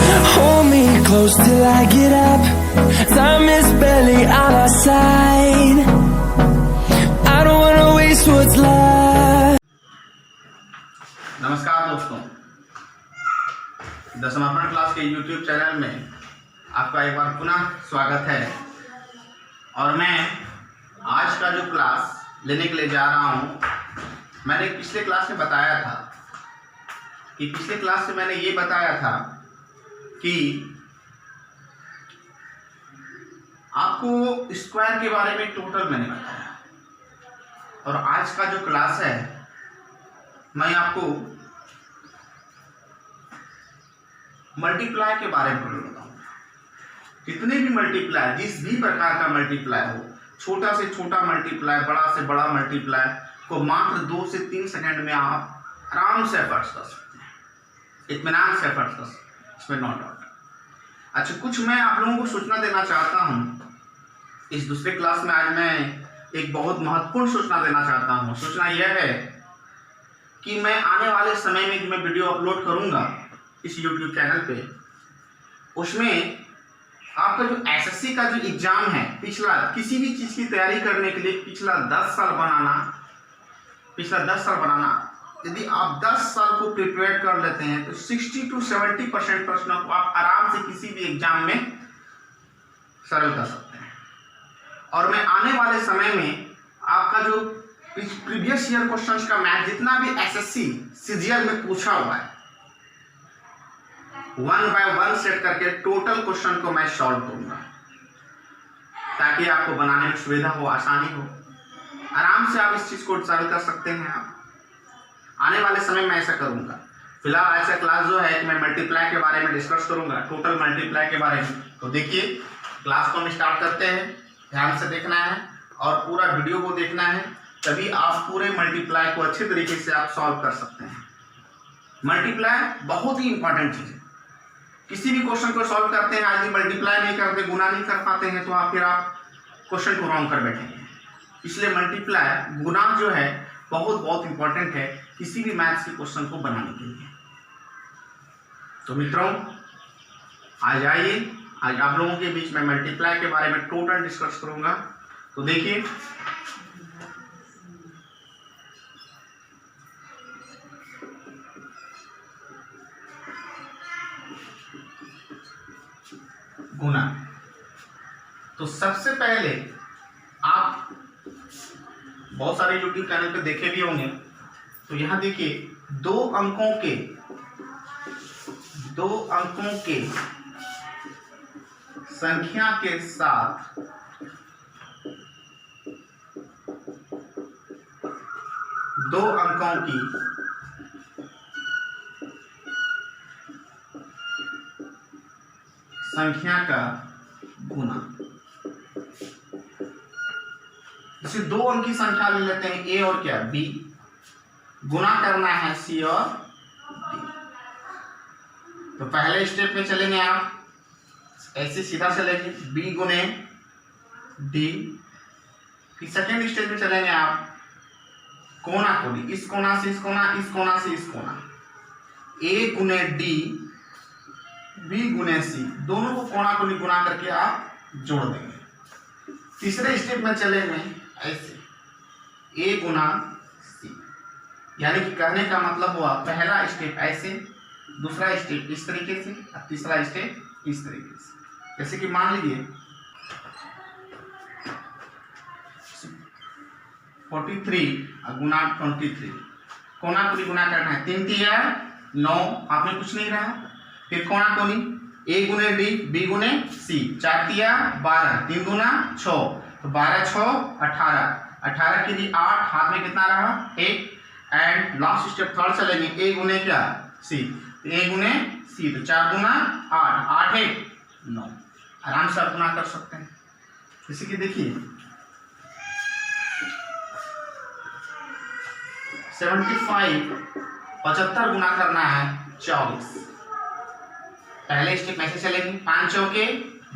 Hold me close till I get up. Time is barely on our side. I don't wanna waste what's left. नमस्कार दोस्तों, दसमापन class के YouTube channel में आपका एक बार पुनः स्वागत है। और मैं आज का जो क्लास लेने के लिए जा रहा हूँ, मैंने पिछले क्लास में बताया था कि पिछले क्लास में मैंने ये बताया था कि आपको स्क्वायर के बारे में टोटल मैंने बताया। और आज का जो क्लास है, मैं आपको मल्टीप्लाई के बारे में बताऊंगा। कितने भी मल्टीप्लाई, जिस भी प्रकार का मल्टीप्लाई हो, छोटा से छोटा मल्टीप्लाई, बड़ा से बड़ा मल्टीप्लाई को मात्र 2 से 3 सेकंड में आप आराम से एफर्ट्स कर सकते हैं, इत्मीनान से एफर्ट्स कर सकते हैं, इसमें नो डाउट। अच्छा, कुछ मैं आप लोगों को सूचना देना चाहता हूँ इस दूसरे क्लास में। आज मैं एक बहुत महत्वपूर्ण सूचना देना चाहता हूँ। सूचना यह है कि मैं आने वाले समय में जो मैं वीडियो अपलोड करूँगा इस YouTube चैनल पे, उसमें आपका जो एसएससी का जो एग्जाम है, पिछला किसी भी चीज़ की तैयारी करने के लिए पिछला 10 साल बनाना, यदि आप 10 साल को प्रिपेयर कर लेते हैं तो 60 to 70% प्रश्नों को आप आराम से किसी भी एग्जाम में सरल कर सकते हैं। और मैं आने वाले समय में आपका जो प्रीवियस ईयर क्वेश्चंस का मैथ, जितना भी एसएससी सीजीएल में पूछा हुआ है, 1 by 1 सेट करके टोटल क्वेश्चन को मैं सॉल्व करूंगा, ताकि आपको बनाने में सुविधा हो, आसानी हो, आराम से आप इस चीज को सरल कर सकते हैं। आप आने वाले समय में ऐसा करूंगा। फिलहाल ऐसा क्लास जो है कि मैं मल्टीप्लाई के बारे में डिस्कस करूंगा, टोटल मल्टीप्लाई के बारे में। तो देखिए, क्लास को हम स्टार्ट करते हैं। ध्यान से देखना है और पूरा वीडियो को देखना है, तभी आप पूरे मल्टीप्लाई को अच्छे तरीके से आप सॉल्व कर सकते हैं। मल्टीप्लाई बहुत ही इंपॉर्टेंट चीज है। किसी भी क्वेश्चन को सॉल्व करते हैं, आज मल्टीप्लाई नहीं करते, गुना नहीं कर पाते हैं, तो आप क्वेश्चन को रॉन्ग कर बैठेंगे। इसलिए मल्टीप्लाई, गुना जो है बहुत इंपॉर्टेंट है किसी भी मैथ्स के क्वेश्चन को बनाने के लिए। तो मित्रों, आज आइए, आज आप लोगों के बीच में मल्टीप्लाई के बारे में टोटल डिस्कस करूंगा। तो देखिए, गुना। तो सबसे पहले आप बहुत सारे YouTube चैनल पे देखे भी होंगे। तो यहां देखिए, दो अंकों के संख्या के साथ दो अंकों की संख्या का गुना। जैसे 2 अंक की संख्या ले लेते हैं, ए और क्या, बी, गुना करना है सी और डी। तो पहले स्टेप में चलेंगे आप, ऐसे सीधा चलेंगे, बी गुने डी। फिर सेकेंड स्टेप में चलेंगे आप, कोना कोनी, इस कोना से इस कोना, इस कोना से इस कोना, ए गुने डी, बी गुने सी, दोनों को कोना कोनी गुना करके आप जोड़ देंगे। तीसरे स्टेप में चलेंगे ऐसे, ए गुना सी, यानी कि कहने का मतलब हुआ, पहला स्टेप ऐसे, दूसरा स्टेप इस तरीके से, और तीसरा स्टेप इस तरीके से। जैसे कि मान लीजिए 43 गुना 23, कोना कोनी गुना करना है, 3 3 9, आप में कुछ नहीं रहा। फिर कोना कोनी, ए गुने डी, बी गुने सी, 4 3 12, 3 गुना 6, तो 12 6 18 के लिए 8, हाथ में कितना रहा, 1। एंड लास्ट स्टेप थर्ड चलेंगे, ए गुने क्या, सी, ए गुने सी, तो 4 गुना 8, 8 1 9, आराम से आप गुना कर सकते हैं। जैसे कि देखिए 75 गुना करना है 24। पहले स्टेप ऐसे चलेंगे, 5 चौके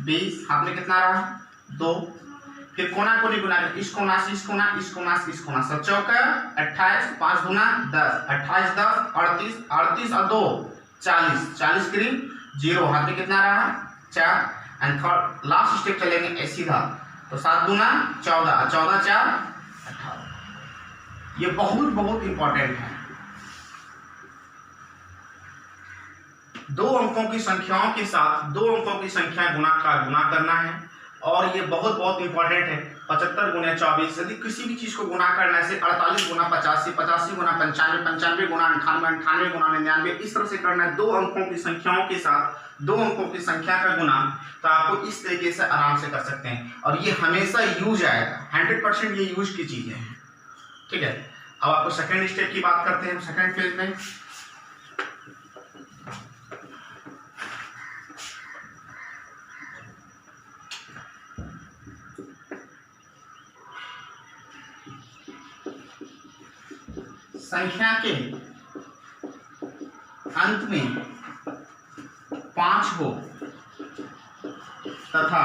20, हाथ में कितना रहा, 2। फिर कोना कोनी गुना, इस कोना से इस कोना, इस कोना से इस कोना, 7 चौका 28, 5 गुना 10, 28 10 38, 38 और 2 40, 40 करीब 0, हाथ में कितना रहा 4, एंड थर्ड लास्ट स्टेप चलेंगे सीधा, तो 7 दूना 14, 14 4 18। ये बहुत इंपॉर्टेंट है। 2 अंकों की संख्याओं के साथ 2 अंकों की संख्या गुना करना है, और ये बहुत इंपॉर्टेंट है। 75 गुना 24, यदि किसी भी चीज को गुना करना है, 48 गुना 85, 85 गुना 95, 95 गुना 98, 98 गुना 99, इस तरह से करना है। 2 अंकों की संख्याओं के साथ 2 अंकों की संख्या का गुना, तो आपको इस तरीके से आराम से कर सकते हैं, और ये हमेशा यूज आएगा, 100% ये यूज की चीजें हैं। ठीक है, अब आपको सेकंड स्टेप की बात करते हैं, सेकंड फेज में। संख्या के अंत में 5 हो तथा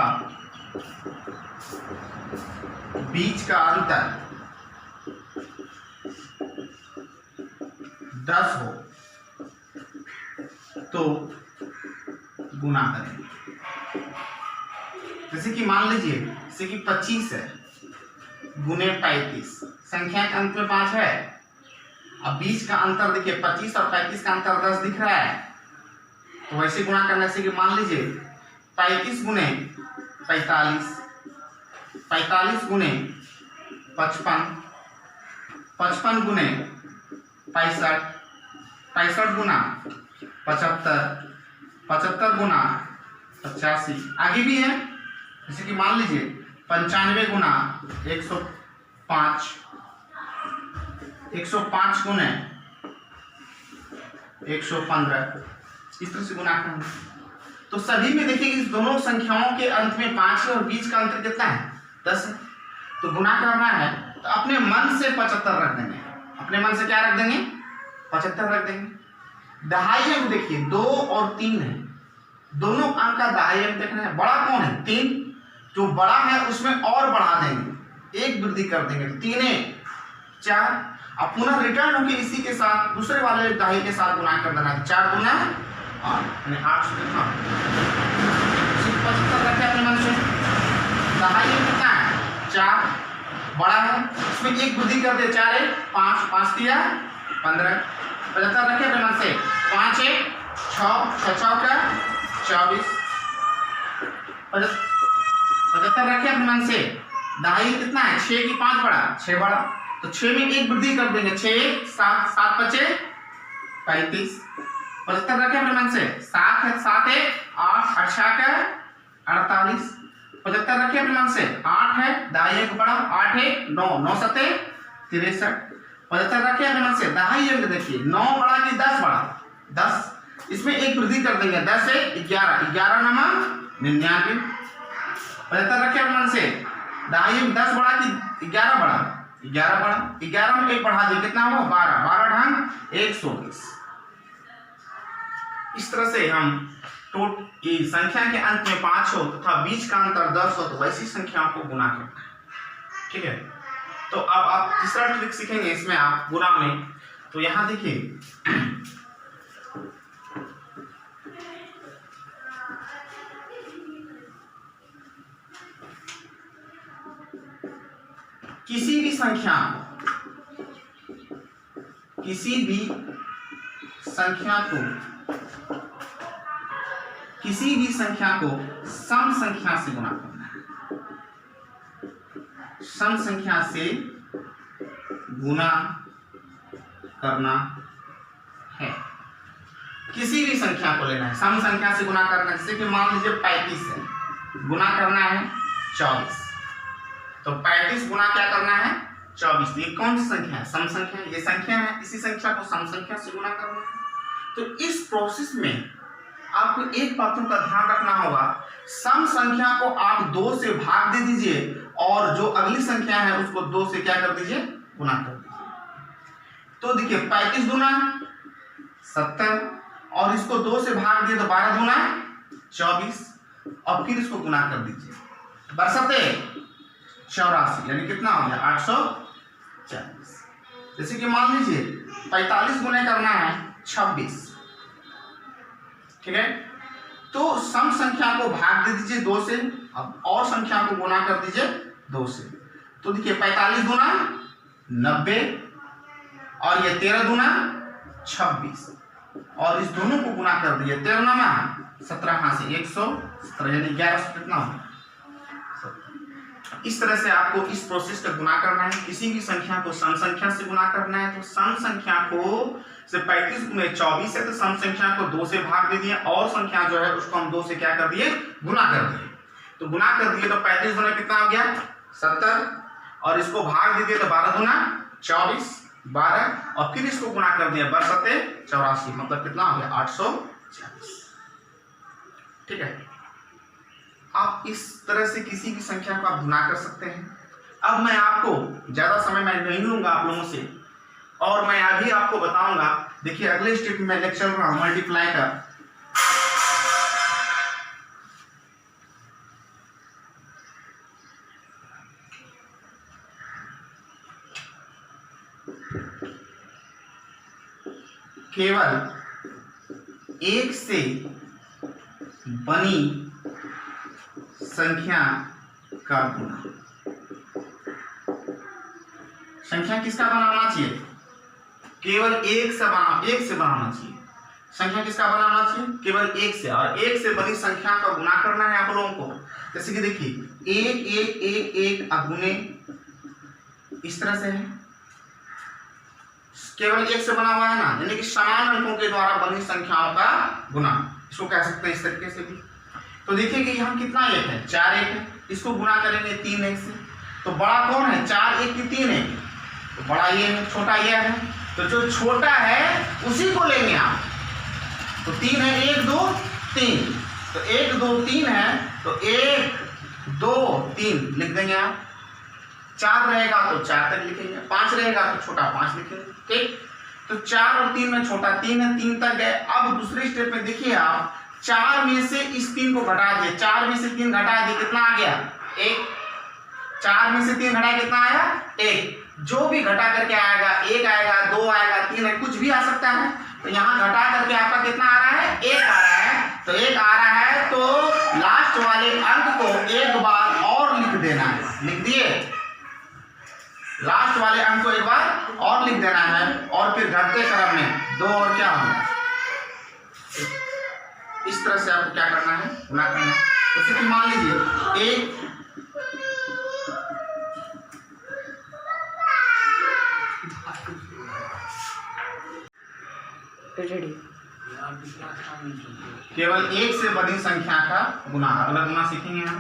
बीच का अंतर 10 हो तो गुना करें। जैसे कि मान लीजिए, जैसे कि 25 है गुने 35, संख्या के अंत में 5 है, अब बीच का अंतर देखिए 25 और 35 का अंतर 10 दिख रहा है, तो वैसे गुना करने से कि मान लीजिए 35 गुने 45, 45 गुने 55, 55 गुने 65, 65 गुना 75, 75 गुना 85। आगे भी है, जैसे कि मान लीजिए 95 गुना 105, 105 गुने 115, इस तरह से गुना करना। तो सभी में देखिए कि दोनों संख्याओं के अंत में 5 है और बीच का अंतर कितना है 10 है। तो गुना करना है तो अपने मन से 75 रख देंगे, अपने मन से क्या रख देंगे 75 रख देंगे। दहाई अंक देखिए 2 और 3 है, दोनों अंक का दहाई अंक देखना है। बड़ा कौन है 3, जो बड़ा है उसमें और बढ़ा देंगे, 1 वृद्धि कर देंगे, तो 3 4। अब पुनः रिटर्न होकर इसी के साथ दूसरे वाले दहाई के साथ गुना कर देना है, 4 गुना 8 यानी 8 से 75 रखे अपने मन से। दहाई कितना है 4, बड़ा है उसमें 1 वृद्धि कर दे, 4 5, 5 दिया 15, 75 रखे अपने मन से, 5 6, 6 का 24, 75 रखे अपने मन से। दहाई कितना है 6 की 5 बड़ा 6 बड़ा, तो 6 में 1 वृद्धि कर देंगे, 6 7, 7 बचे 35, 75 रखे अपने मन से। 7 है 7 8, 8 6 का 48, 75 रखे अपने मन से। 8 है दहाई अंक बड़ा, 8 है 9, 9 7 63, 75 रखे अपने मन से। दहाई अंक देखिए 9 बड़ा कि 10 बड़ा 10, इसमें 1 वृद्धि कर देंगे, 10 से 11, 11 नंबर 99, 75 रखे अपने मन से। दहाई अंक 10 बड़ा कि 11 बड़ा 11 बड़ा, 11 में 1 बढ़ा दिए, कितना हो 12, 12 ढंग 120। इस तरह से हम संख्या के अंत में 5 हो तथा बीच का अंतर 10 हो तो वैसी संख्याओं को गुना करना है। ठीक है, तो अब आप तीसरा ट्रिक सीखेंगे इसमें आप गुना में। तो यहां देखिए किसी भी संख्या को सम संख्या से गुना करना है, सम संख्या से गुना करना है। किसी भी संख्या को लेना है, सम संख्या से गुना करना है। जैसे कि मान लीजिए 35 है, गुना करना है 24, तो 35 गुना क्या करना है 24। ये कौन सी संख्या है सम संख्या, ये संख्या है, इसी संख्या को सम संख्या से गुना करना है। तो इस प्रोसेस में आपको एक बातों का ध्यान रखना होगा, सम संख्या को आप 2 से भाग दे दीजिए और जो अगली संख्या है उसको 2 से क्या कर दीजिए गुना कर दीजिए। तो देखिए 35 गुना 70 और इसको 2 से भाग दिए तो 12 गुना 24 और फिर इसको गुना कर दीजिए, बरसते 84 यानी कितना हो गया 840। जैसे कि मान लीजिए 45 गुने करना है 26, ठीक है, तो सम संख्या को भाग दे दीजिए 2 से, अब और संख्या को गुना कर दीजिए 2 से। तो देखिए 45 गुना 90 और ये 13 गुना 26 और इस दोनों को गुना कर दिए 13 17 से 117 यानी 1100 कितना होगा। इस तरह से आपको इस प्रोसेस का गुना करना है। किसी भी संख्या को सम संख्या से गुना करना है तो सम संख्या को से 35 में 24 है तो सम संख्या को 2 से भाग दे दिए और संख्या जो है उसको हम 2 से क्या कर दिए, गुना कर दिए। तो गुना कर दिए तो 35 गुना कितना हो गया 70 और इसको भाग दे दिए तो 12 गुना 24 12 और फिर इसको गुना कर दिया 12 84 मतलब कितना हो गया 840। ठीक है, आप इस तरह से किसी भी संख्या को आप गुना कर सकते हैं। अब मैं आपको ज्यादा समय मैं नहीं लूंगा आप लोगों से और मैं अभी आपको बताऊंगा। देखिए अगले स्टेप में मैं लेक्चर रहा हूं मल्टीप्लाई का। केवल 1 से बनी संख्या का गुना। संख्या किसका बनाना चाहिए, केवल 1 से बनाना चाहिए। संख्या किसका बनाना चाहिए, केवल 1 से, और 1 से बनी संख्या का गुना करना है आप लोगों को। जैसे कि देखिए 1 1 1 1 अगुने इस तरह से है, केवल 1 से बना हुआ है ना, यानी कि समान अंकों के द्वारा बनी संख्याओं का गुना, इसको कह सकते हैं इस तरीके से भी। तो देखिए कि यहाँ कितना 1 है 4 1 है, इसको गुना करेंगे 3 1 से। तो बड़ा कौन है 4 1 की 3 1, तो बड़ा ये है छोटा ये है, तो जो छोटा है उसी को लेंगे आप। तो 3 है 1 2 3, तो 1 2 3 है तो 1 2 3 लिख देंगे आप। 4 रहेगा तो 4 तक लिखेंगे, 5 रहेगा तो छोटा 5 लिखेंगे। ठीक, तो 4 और 3 में छोटा 3 है 3 तक गए। अब दूसरे स्टेप में देखिए आप 4 में से इस 3 को घटा दिए, 4 में से 3 घटा दिए कितना आ गया 1। 4 में से 3 घटा कितना आया 1। जो भी घटा करके आएगा 1 आएगा 2 आएगा 3 है, कुछ भी आ सकता है। तो यहाँ घटा करके आपका कितना आ रहा है 1 आ रहा है। तो 1 आ रहा है तो लास्ट वाले अंक को एक बार और लिख देना है, लिख दिए। लास्ट वाले अंक को एक बार और लिख देना है और फिर घटते क्रम में 2 और क्या होगा। इस तरह से आपको क्या करना है, गुना करना है। जैसे कि मान लीजिए 1 केवल 1 से बनी संख्या का गुना, अगला गुना सीखेंगे हम।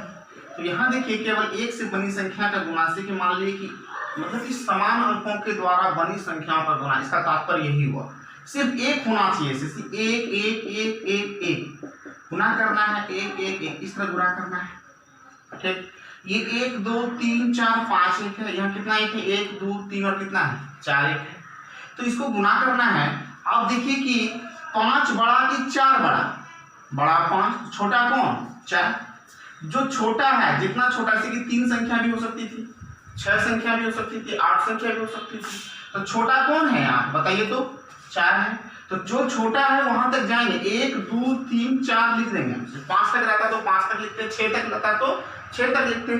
तो यहाँ देखिए केवल 1 से बनी संख्या का गुना से कि मान लीजिए कि मतलब कि समान अंकों के द्वारा बनी संख्याओं का गुना, इसका तात्पर्य यही हुआ सिर्फ 1 होना चाहिए। जैसे 1 1 1 1 1 गुना करना है 1 1 1 इस तरह गुना करना है। ठीक, ये 1 2 3 4 5 1 है, यहाँ कितना 1 है 1 2 3 और कितना है 4 1 है। तो इसको गुना करना है। अब देखिए कि 5 बड़ा कि 4 बड़ा, बड़ा 5 छोटा कौन 4। जो छोटा है जितना छोटा से कि 3 संख्या भी हो सकती थी, 6 संख्या भी हो सकती थी, 8 संख्या भी हो सकती थी। तो छोटा कौन है आप बताइए, तो 4 है। तो जो छोटा है वहां तक जाएंगे 1 2 3 4 लिख देंगे। 5 तक रहता तो 5 तक लिखते, 6 तक रहता तो 6 तक लिखते,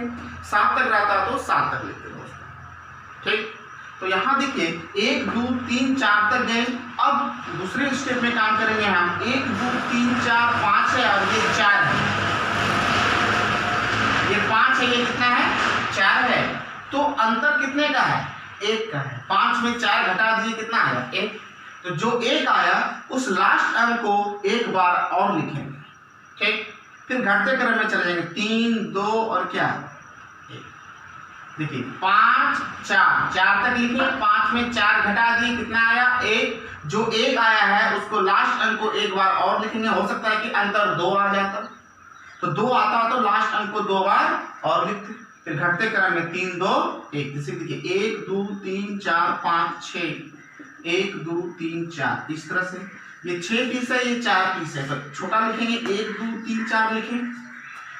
7 तक रहता तो 7 तक लिखते दोस्तों। ठीक, तो यहाँ देखिए 1 2 3 4 तक गए। अब दूसरे स्टेप में काम करेंगे हम 1 2 3 4 5 है और ये 4 है, ये 5 है, ये कितना है 4 है। तो अंतर कितने का है 1 का है। 5 में 4 घटा दिए कितना आया 1। तो जो 1 आया उस लास्ट अंक को एक बार और लिखेंगे। ठीक, फिर घटते क्रम में चले जाएंगे 3 2 और क्या 1। देखिए 5 4 4 तक लिखे, 5 में 4 घटा दिए कितना आया 1। जो 1 आया है उसको लास्ट अंक को एक बार और लिखेंगे। हो सकता है कि अंतर 2 आ जाता, तो 2 आता तो लास्ट अंक को 2 बार और लिखते। फिर घटते क्रम में 3 2 1। जैसे देखिए 1 2 3 4 5 6 1 2 3 4 इस तरह से। ये 6 पीस है, ये 4 पीस है, तो छोटा लिखेंगे 1 2 3 4 लिखें।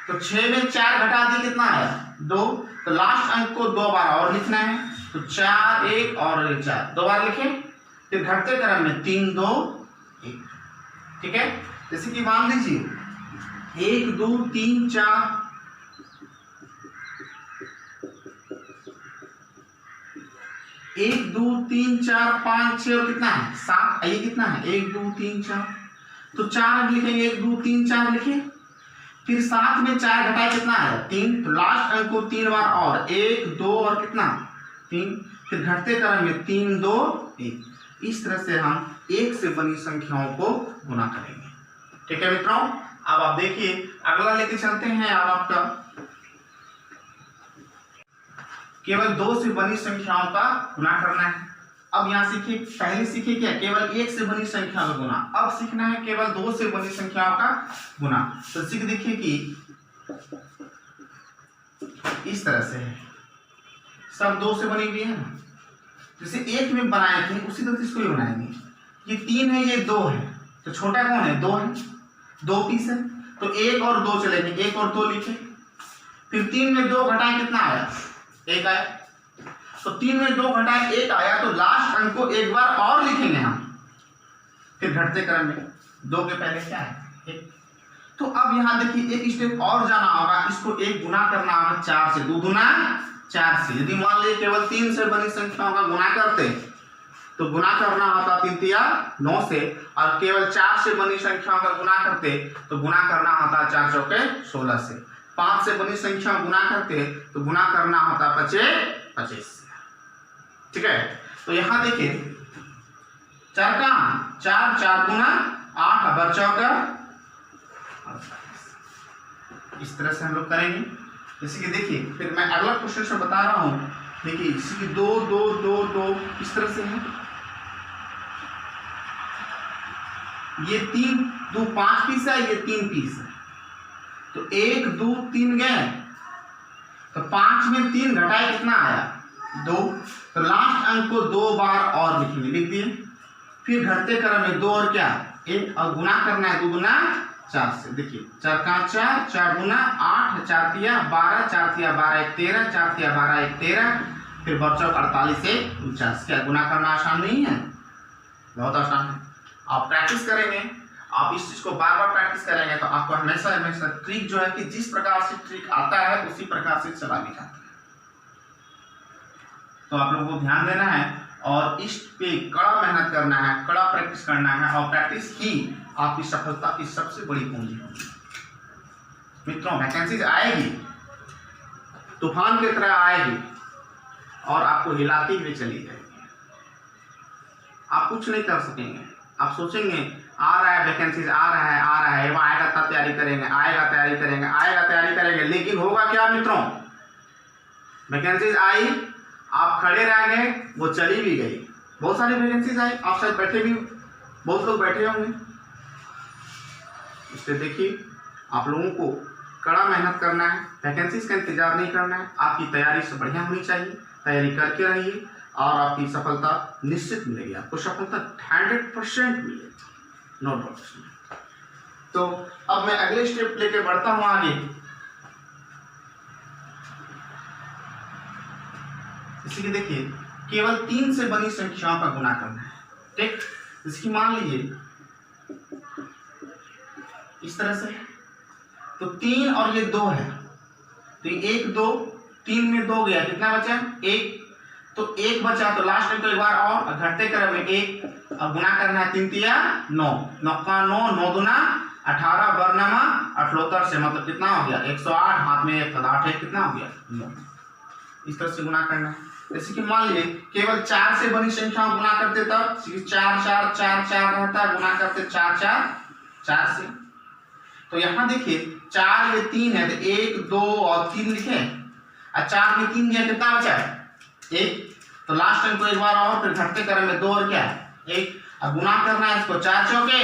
तो 6 में 4 घटा दिए कितना आया 2। तो लास्ट अंक को 2 बार और लिखना है, तो 4 1 और 4 2 बार लिखें। फिर घटते क्रम में 3 2 1। ठीक है, जैसे कि मान लीजिए 1 2 3 4 1 2 3 4 5 6 और कितना है 7। ये कितना है 1 2 3 4, तो 4 लिखेंगे 1 2 3 4 लिखे, फिर 7 में 4 घटाए कितना है 3, तो लास्ट अंक को 3 बार और 1 2 और कितना 3, फिर घटते क्रम में 3 2 1। इस तरह से हम 1 से बनी संख्याओं को गुना करेंगे। ठीक है मित्रों, अब आप देखिए अगला लेके चलते हैं। अब आपका केवल 2 से बनी संख्याओं का गुना करना है। अब यहाँ सीखिए, पहले सीखे क्या केवल 1 से बनी संख्या का गुना, अब सीखना है केवल 2 से बनी संख्याओं का गुना। तो सीख देखिए कि इस तरह से है, सब 2 से बनी हुई है ना, जैसे 1 में बनाए थे उसी तरह से इसको भी बनाएंगे। ये 3 है, ये 2 है, तो छोटा कौन है 2 है, 2 पीस है, तो 1 और 2 चलेंगे, 1 और 2 लिखे, फिर 3 में 2 घटाए कितना आया 1 आया, तो 3 में 2 घटाए 1 आया, तो लास्ट अंक को एक बार और लिखेंगे हम, फिर घटते क्रम में 2 के पहले क्या है 1। तो अब यहाँ देखिए एक स्टेप और जाना होगा, इसको 1 गुना करना होगा 4 से, 2 गुना 4 से। यदि मान लीजिए केवल 3 से बनी संख्याओं का गुना करते तो गुना करना होता 3 तिया 9 से, और केवल 4 से बनी संख्याओं का गुना करते तो गुना करना होता 4 चौके 16 से। 5 से बनी संख्या गुना करते तो गुना करना होता 25 से। ठीक है, तो यहाँ देखिए 4 का 4 4 गुना 8 बर चौका, इस तरह से हम लोग करेंगे। जैसे कि देखिए फिर मैं अगला क्वेश्चन से बता रहा हूं, देखिए जैसे कि 2 2 2 2 इस तरह से है, ये 3 2 5 पीस है, ये 3 पीस है, तो 1 2 3 गए, तो 5 में 3 घटाए कितना आया 2, तो लास्ट अंक को 2 बार और लिखेंगे, लिख दिए, फिर घटते क्रम में 2 और क्या 1, और गुना करना है 2 गुना 4 से। देखिए 4 का 4 4 गुना 8 4 तिया 12 4 तिया 12 1 13 4 तिया 12 1 13, फिर बच्चों 48 से 49। क्या गुना करना आसान नहीं है, बहुत आसान है। आप प्रैक्टिस करेंगे, आप इस चीज को बार बार प्रैक्टिस करेंगे तो आपको हमेशा हमेशा ट्रिक जो है कि जिस प्रकार से ट्रिक आता है उसी प्रकार से चला भी जाता है। तो आप लोगों को ध्यान देना है और इस पे कड़ा मेहनत करना है, कड़ा प्रैक्टिस करना है, और प्रैक्टिस ही आपकी सफलता की सबसे बड़ी पूंजी होगी। मित्रों वैकेंसीज आएगी, तूफान की तरह आएगी और आपको हिलाती हुई चली जाएगी। आप कुछ नहीं कर सकेंगे, आप सोचेंगे आ रहा है वैकेंसीज आ रहा है वो आएगा तब तैयारी करेंगे, आएगा तैयारी करेंगे, लेकिन होगा क्या मित्रों, वैकेंसीज आई, आप खड़े रह गए, वो चली भी गई। बहुत सारी वैकेंसीज आई, आप शायद बैठे भी, बहुत लोग बैठे होंगे। इसलिए देखिए आप लोगों को कड़ा मेहनत करना है, वैकेंसीज का इंतजार नहीं करना है, आपकी तैयारी से बढ़िया होनी चाहिए, तैयारी करके रहिए और आपकी सफलता निश्चित मिलेगी, आपको सफलता 100% मिलेगी, नो डाउट। तो अब मैं अगले स्टेप लेके बढ़ता हूं आगे। इसी के देखिए केवल 3 से बनी संख्याओं का गुना करना है। ठीक, इसकी मान लीजिए इस तरह से, तो 3 और ये 2 है, तो 1 2 3 में 2 गया, कितना बचा 1, तो 1 बचा, तो लास्ट में तो एक बार और घटते क्रम में 1, और गुना करना है 3 तिया 9 9 का 9 9 दुना 18 बरनामा 78 से, मतलब कितना हो गया 108, हाथ में 1 था 8 कितना हो गया 9। इस तरह से गुना करना है। जैसे कि मान लीजिए केवल 4 से बनी संख्या गुना करते तब 4 4 4 4 रहता है, गुना करते 4 4 4 से। तो यहाँ देखिए 4 ये 3 है, तो 1 2 और 3 लिखे, और 4 में 3 गया, कितना बचा है 1, तो लास्ट टाइम को एक बार और, फिर घटते क्रम में 2 और क्या 1, अब गुना करना है इसको 4 चौके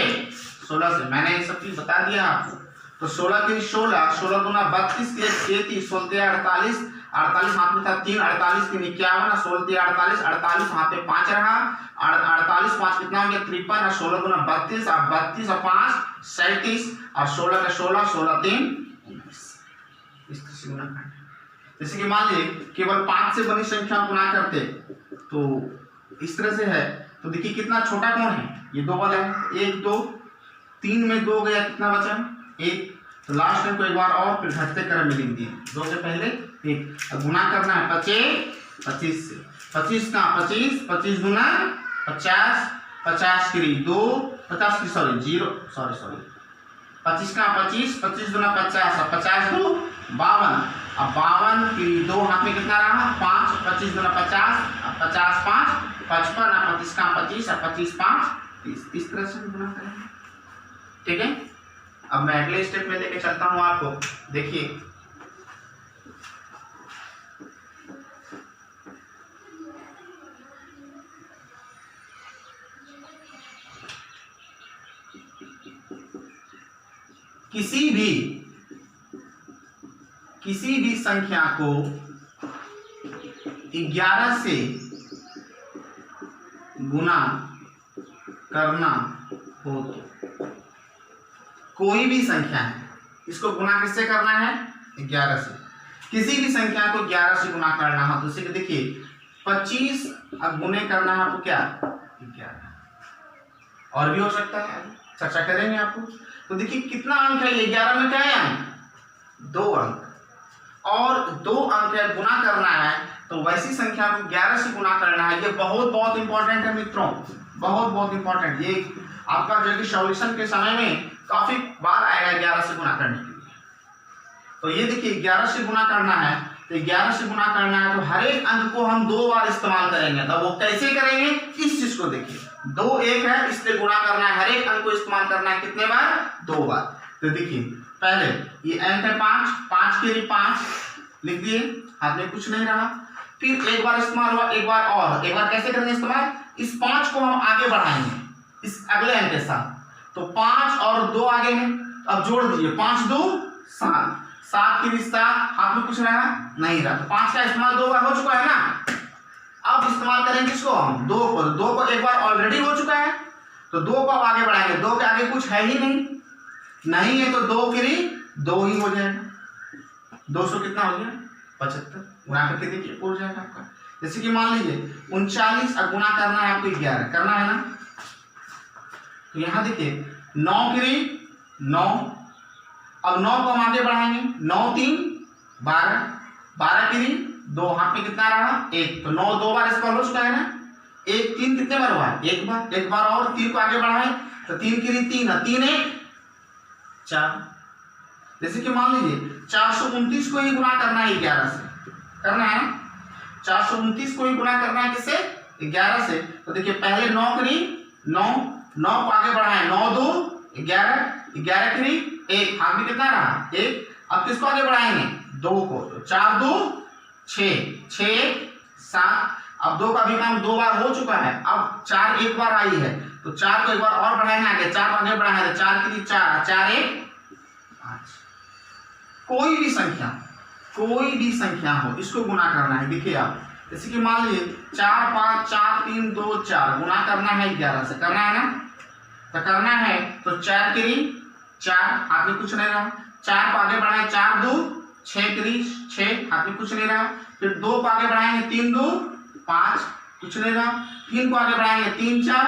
16 से। मैंने ये सब चीज बता दिया आपको। तो 16 की 16 16 गुना 32 के 33 16 48 48 हाथ में था 3, 48 की 51, 16 48 48 हाथ में 5 रहा, 48 5 कितना हो गया 53, और 16 गुना 32 और 32 और 5 37, और 16 का 16 16 3 19। इस तरह से गुना करना। जैसे कि मान लीजिए केवल 5 से बनी संख्या गुना करते तो इस तरह से है, तो देखिए कितना छोटा कौन है, ये 2 वाला है, 1 2 3 में 2 गया, कितना बचा 1, तो लास्ट में को एक बार और फिर घटते क्रम में लिख दिए, 2 से पहले 1। अब गुना करना है 25 से, 25 का 25, 25 गुना 50, 50 की 2, 50 की 0, 25 का 25, 25 गुना 50, 50 2 52, अब 52 की 2 हाथ में कितना रहा 5, 25 गुना 50, 50 5 55, 25 का 25 और 25 5 30, इस तरह से गुना करेंगे। ठीक है, अब मैं अगले स्टेप में लेके चलता हूं आपको। देखिए किसी भी संख्या को 11 से गुना करना हो तो, कोई भी संख्या है इसको गुना किससे करना है 11 से, किसी भी संख्या को 11 से गुना करना हो तो उसे देखिए 25 अब गुने करना है आपको क्या 11, और भी हो सकता है, चर्चा करेंगे आपको। तो देखिए कितना अंक है ये 11 में, क्या है अंक 2 अंक, और 2 अंक है गुना करना है तो वैसी संख्या को 11 से गुना करना है। ये बहुत इंपॉर्टेंट है मित्रों, बहुत इंपॉर्टेंट। ये आपका जो कि सॉल्यूशन के समय में काफी बार आएगा 11 से गुना करने के लिए। तो ये देखिए 11 से गुना करना है, तो 11 से गुना करना है तो हर एक अंक को हम 2 बार इस्तेमाल करेंगे। तो वो कैसे करेंगे इस चीज को देखिए, 2 1 है इसलिए गुणा करना है, हर एक अंक को इस्तेमाल करना है कितने बार 2 बार। तो देखिए पहले ये अंक है 5 के लिए 5 लिख दिए, हाथ में कुछ नहीं रहा, फिर एक बार इस्तेमाल हुआ, एक बार और, एक बार कैसे करेंगे इस्तेमाल, इस 5 को हम आगे बढ़ाएंगे इस अगले अंक के साथ, तो 5 और 2 आगे हैं, अब जोड़ दीजिए 5 2 7, 7 के लिए 7, हाथ में कुछ रहा नहीं रहा, तो 5 का इस्तेमाल 2 बार हो चुका है ना। अब इस्तेमाल करेंगे किसको हम 2 को, 2 को एक बार ऑलरेडी हो चुका है तो 2 को अब आगे बढ़ाएंगे, 2 के आगे कुछ है ही नहीं है तो 2 के लिए 2 ही हो जाएगा, 200 कितना हो गया 75, गुना करके देखिए हो जाएगा आपका। जैसे कि मान लीजिए 39 और गुना करना है आपको 11 करना है ना, तो यहां देखिए 9 के लिए 9, अब 9 को हम आगे बढ़ाएंगे, 9 3 12, 12 के लिए 2, हाथ में कितना रहा 1, तो 9 2 बार इस्तेमाल हो चुका है ना, 1 3 कितने बार हुआ एक बार और 3 को आगे बढ़ाए तो 3 के लिए 3 और 3 1 4। जैसे कि मान लीजिए 429 को ही गुना करना है 11 से, करना है ना, 429 को ही गुना करना है किससे 11 से, तो देखिए पहले 9 के लिए 9 को आगे बढ़ाए, 9 2 11, 11 के लिए 1, हाथ में कितना रहा 1, अब किसको आगे बढ़ाएंगे 2 को, तो 4 2 6 6 7, अब 2 का भी काम 2 बार हो चुका है, अब 4 एक बार आई है तो 4 को एक बार और बढ़ाएंगे आगे, 4 को आगे बढ़ाएंगे तो 4 के लिए 4 4 1 5। कोई भी संख्या हो इसको गुना करना है। देखिए आप जैसे कि मान लीजिए 4 5 4 3 2 4 गुना करना है 11 से, करना है ना, तो करना है तो 4 के लिए 4, हाथ में कुछ नहीं रहा, 4 को आगे बढ़ाए 4 2 6 के लिए 6, हाथ में कुछ नहीं रहा, फिर 2 को आगे बढ़ाएंगे 3 2 5 कुछ नहीं रहा, 3 को आगे बढ़ाएंगे 3 4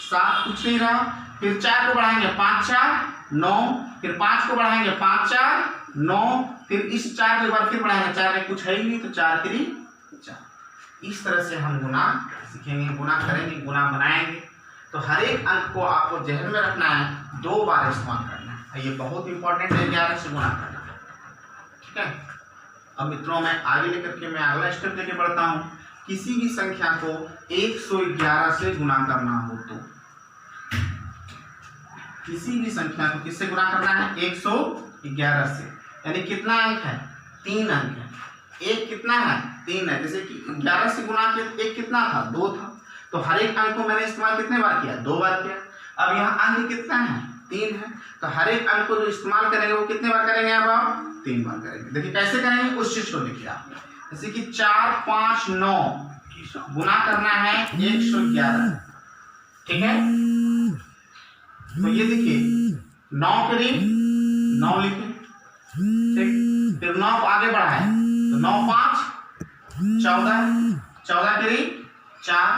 7 कुछ नहीं रहा, फिर 4 को बढ़ाएंगे 5 4 9, फिर 5 को बढ़ाएंगे 5 4 9, फिर इस 4 को एक बार फिर बढ़ाएंगे, 4 में कुछ है ही नहीं तो 4 के लिए 4। इस तरह से हम गुना सीखेंगे, गुना करेंगे, गुना बनाएंगे। तो हर एक अंक को आपको जहन में रखना है, 2 बार इस्तेमाल करना है, ये बहुत इंपॉर्टेंट है 11 से गुना करना, ठीक है। अब मित्रों मैं आगे लेकर के मैं अगला स्टेप लेके बढ़ता हूँ। किसी भी संख्या को 111 से गुना करना हो तो, किसी भी संख्या को किससे गुना करना है 111 से, यानी कितना अंक है 3 अंक है, एक कितना है 3 है, जैसे कि 11 से गुना किया एक कितना था 2 था, तो हर एक अंक को मैंने इस्तेमाल कितने बार किया 2 बार किया। अब यहाँ अंक कितना है 3 है, तो हर एक अंक को जो इस्तेमाल करेंगे वो कितने बार करेंगे आप 3 बार करेंगे। देखिए कैसे करेंगे उस चीज को देखिए आप, जैसे कि 4 5 9 गुना करना है 111, ठीक है। तो ये देखिए 9 के लिए 9 लिखे, ठीक, फिर 9 को आगे बढ़ाए तो 9 5 14 के लिए 4,